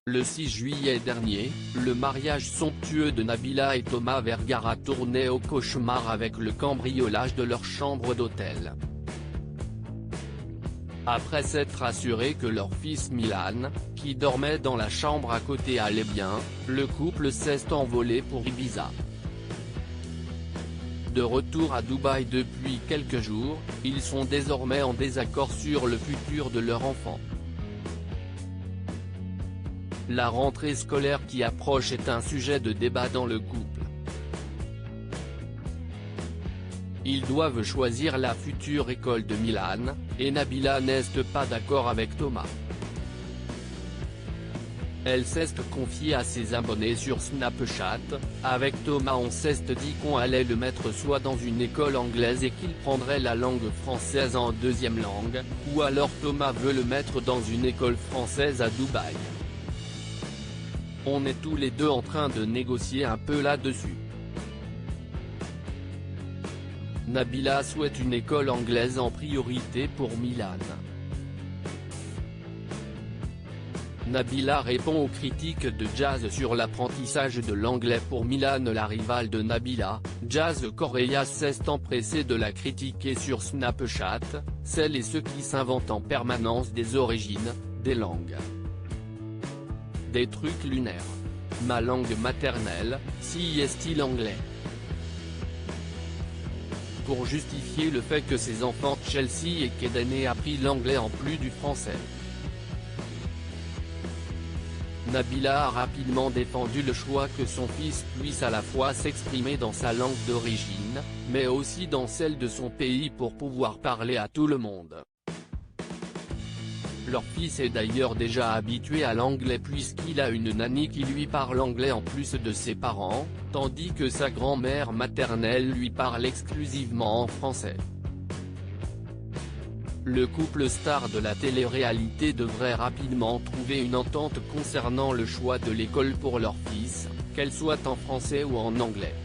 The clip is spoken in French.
Le 6 juillet dernier, le mariage somptueux de Nabila et Thomas Vergara tournait au cauchemar avec le cambriolage de leur chambre d'hôtel. Après s'être assuré que leur fils Milan, qui dormait dans la chambre à côté allait bien, le couple s'est envolé pour Ibiza. De retour à Dubaï depuis quelques jours, ils sont désormais en désaccord sur le futur de leur enfant. La rentrée scolaire qui approche est un sujet de débat dans le couple. Ils doivent choisir la future école de Milan, et Nabila n'est pas d'accord avec Thomas. Elle s'est confiée à ses abonnés sur Snapchat: avec Thomas on s'est dit qu'on allait le mettre soit dans une école anglaise et qu'il prendrait la langue française en deuxième langue, ou alors Thomas veut le mettre dans une école française à Dubaï. On est tous les deux en train de négocier un peu là-dessus. Nabila souhaite une école anglaise en priorité pour Milan. Nabila répond aux critiques de Jazz sur l'apprentissage de l'anglais pour Milan. La rivale de Nabila, Jazz Correia, s'est empressée de la critiquer sur Snapchat, celles et ceux qui s'inventent en permanence des origines, des langues. Des trucs lunaires. Ma langue maternelle, si est-il anglais. Pour justifier le fait que ses enfants Chelsea et Kaden aient appris l'anglais en plus du français. Nabila a rapidement défendu le choix que son fils puisse à la fois s'exprimer dans sa langue d'origine, mais aussi dans celle de son pays pour pouvoir parler à tout le monde. Leur fils est d'ailleurs déjà habitué à l'anglais puisqu'il a une nanny qui lui parle anglais en plus de ses parents, tandis que sa grand-mère maternelle lui parle exclusivement en français. Le couple star de la télé-réalité devrait rapidement trouver une entente concernant le choix de l'école pour leur fils, qu'elle soit en français ou en anglais.